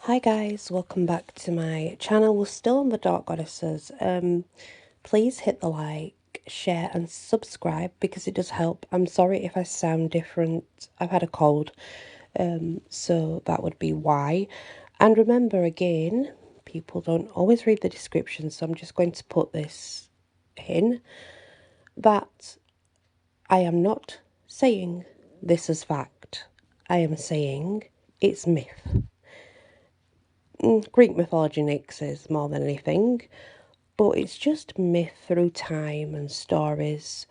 Hi guys, welcome back to my channel. We're still on the Dark Goddesses. Please hit the like, share and subscribe because it does help. I'm sorry if I sound different. I've had a cold, so that would be why. And remember again, people don't always read the description, so I'm just going to put this in that I am not saying this is fact. I am saying it's myth. Greek mythology Nyx more than anything, but it's just myth through time and stories,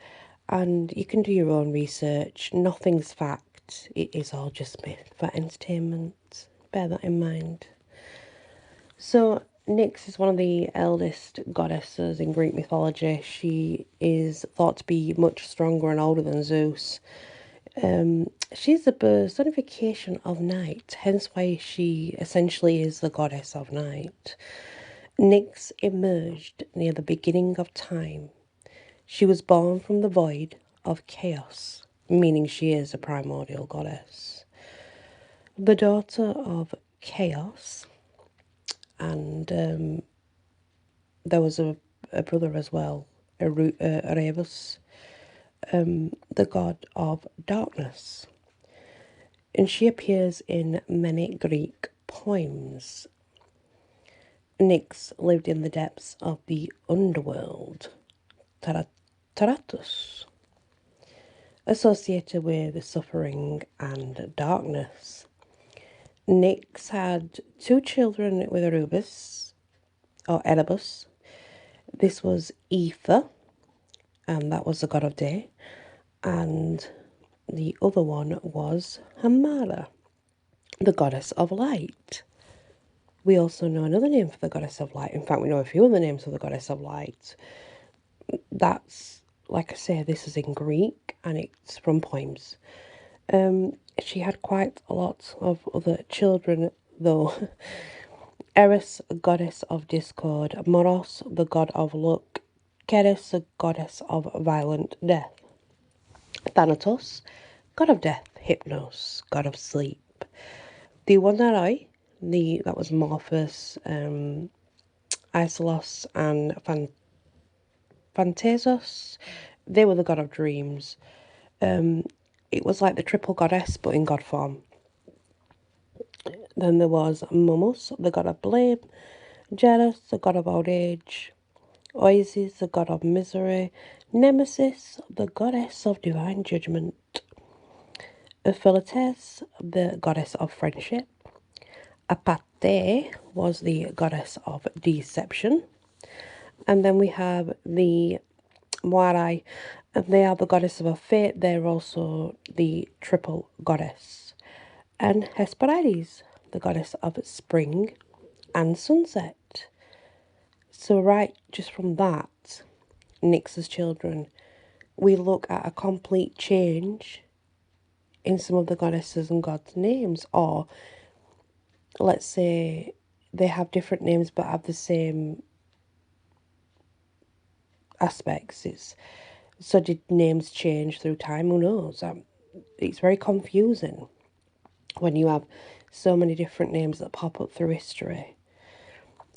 and you can do your own research. Nothing's fact, it is all just myth for entertainment. Bear that in mind. So, Nyx is one of the eldest goddesses in Greek mythology. She is thought to be much stronger and older than Zeus. She's the personification of night, hence why she essentially is the goddess of night. Nyx emerged near the beginning of time. She was born from the void of chaos, meaning she is a primordial goddess. The daughter of chaos, and there was a brother as well, Erebus, the god of darkness. And she appears in many Greek poems. Nyx lived in the depths of the underworld, Taratus, associated with suffering and darkness. Nyx had two children with Erebus. This was Ether, and that was the god of day, and the other one was Hamara, the goddess of light. We also know another name for the goddess of light. In fact, we know a few other names for the goddess of light. That's, like I say, this is in Greek and it's from poems. She had quite a lot of other children, though. Eris, goddess of discord. Moros, the god of luck. Keres, the goddess of violent death. Thanatos, god of death. Hypnos, god of sleep. The Wanaroi, that was Morphus, Isolos, and Phantasos. They were the god of dreams. It was like the triple goddess, but in god form. Then there was Momus, the god of blame, Jealous, the god of old age, Oasis, the god of misery, Nemesis, the goddess of divine judgment, Aphilates, the goddess of friendship, Apate was the goddess of deception, and then we have the Moirai, and they are the goddess of fate. They're also the triple goddess. And Hesperides, the goddess of spring and sunset. So right just from that, Nyx's children, we look at a complete change in some of the goddesses and gods' names, or let's say they have different names but have the same aspects. So did names change through time? Who knows? It's very confusing when you have so many different names that pop up through history.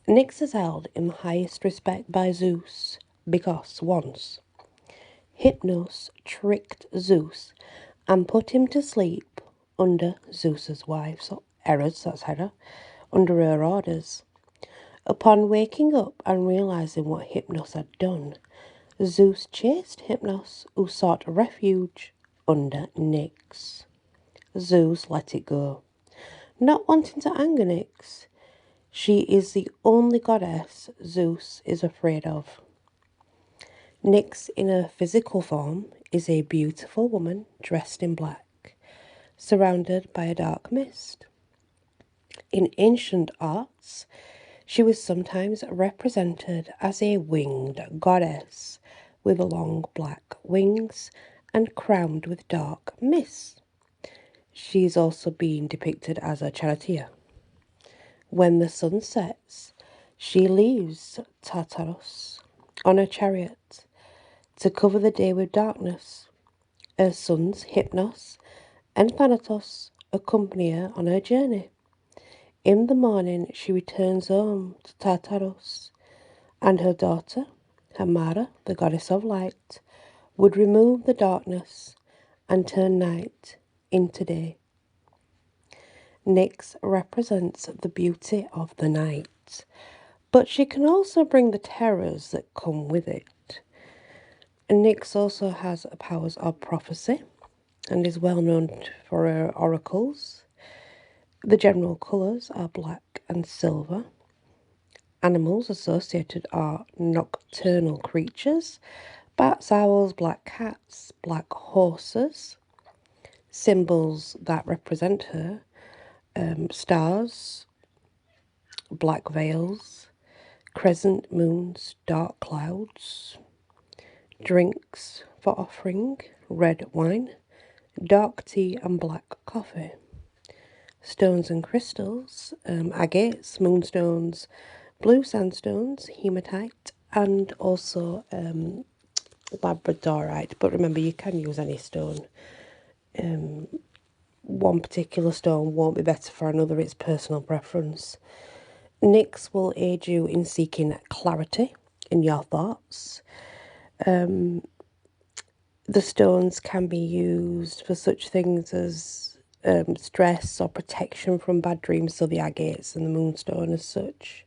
Nyx is held in the highest respect by Zeus because once Hypnos tricked Zeus and put him to sleep under Zeus's wife, so Hera's, that's Hera, under her orders. Upon waking up and realizing what Hypnos had done, Zeus chased Hypnos, who sought refuge under Nyx. Zeus let it go, not wanting to anger Nyx. She is the only goddess Zeus is afraid of. Nyx, in her physical form, is a beautiful woman dressed in black, surrounded by a dark mist. In ancient arts, she was sometimes represented as a winged goddess with long black wings and crowned with dark mist. She is also being depicted as a charioteer. When the sun sets, she leaves Tartarus on a chariot to cover the day with darkness. Her sons, Hypnos and Thanatos, accompany her on her journey. In the morning, she returns home to Tartarus, and her daughter, Hamara, the goddess of light, would remove the darkness and turn night into day. Nyx represents the beauty of the night, but she can also bring the terrors that come with it. And Nyx also has powers of prophecy and is well known for her oracles. The general colours are black and silver. Animals associated are nocturnal creatures, bats, owls, black cats, black horses. Symbols that represent her, stars, black veils, crescent moons, dark clouds. Drinks for offering, red wine, dark tea and black coffee. Stones and crystals, agates, moonstones, blue sandstones, hematite, and also labradorite. But remember, you can use any stone. One particular stone won't be better for another, it's personal preference. Nyx will aid you in seeking clarity in your thoughts. The stones can be used for such things as stress or protection from bad dreams, so the agates and the moonstone as such.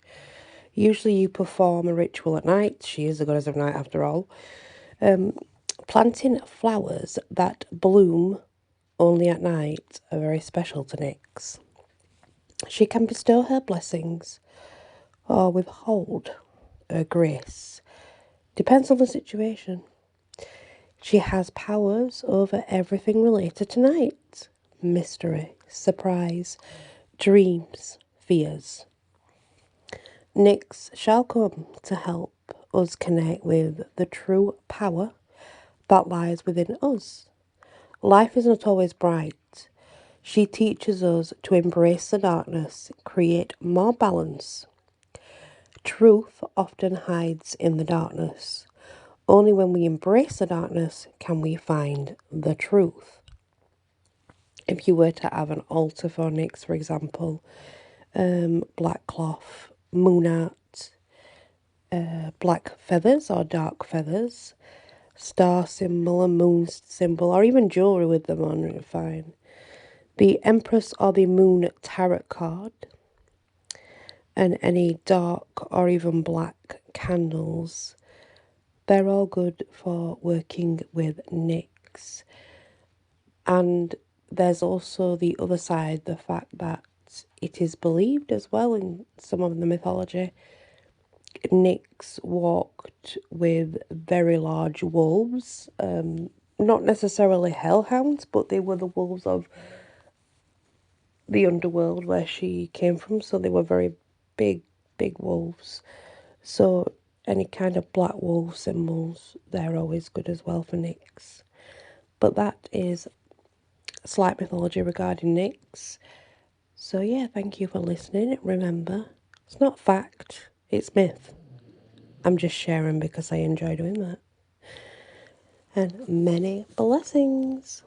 Usually you perform a ritual at night. She is the goddess of night after all. Planting flowers that bloom only at night are very special to Nyx. She can bestow her blessings or withhold her grace. Depends on the situation. She has powers over everything related to night. Mystery, surprise, dreams, fears. Nyx shall come to help us connect with the true power that lies within us. Life is not always bright. She teaches us to embrace the darkness, create more balance. Truth often hides in the darkness. Only when we embrace the darkness can we find the truth. If you were to have an altar for Nyx, for example, black cloth, moon art, black feathers or dark feathers, star symbol, a moon symbol, or even jewellery with them on are fine. The Empress or the Moon tarot card, and any dark or even black candles, they're all good for working with Nyx. And there's also the other side, the fact that it is believed as well in some of the mythology, Nyx walked with very large wolves, not necessarily hellhounds, but they were the wolves of the underworld where she came from, so they were very big wolves. So any kind of black wolf symbols, they're always good as well for Nyx. But that is slight mythology regarding Nyx. So yeah, thank you for listening. Remember, it's not fact, it's myth. I'm just sharing because I enjoy doing that. And many blessings.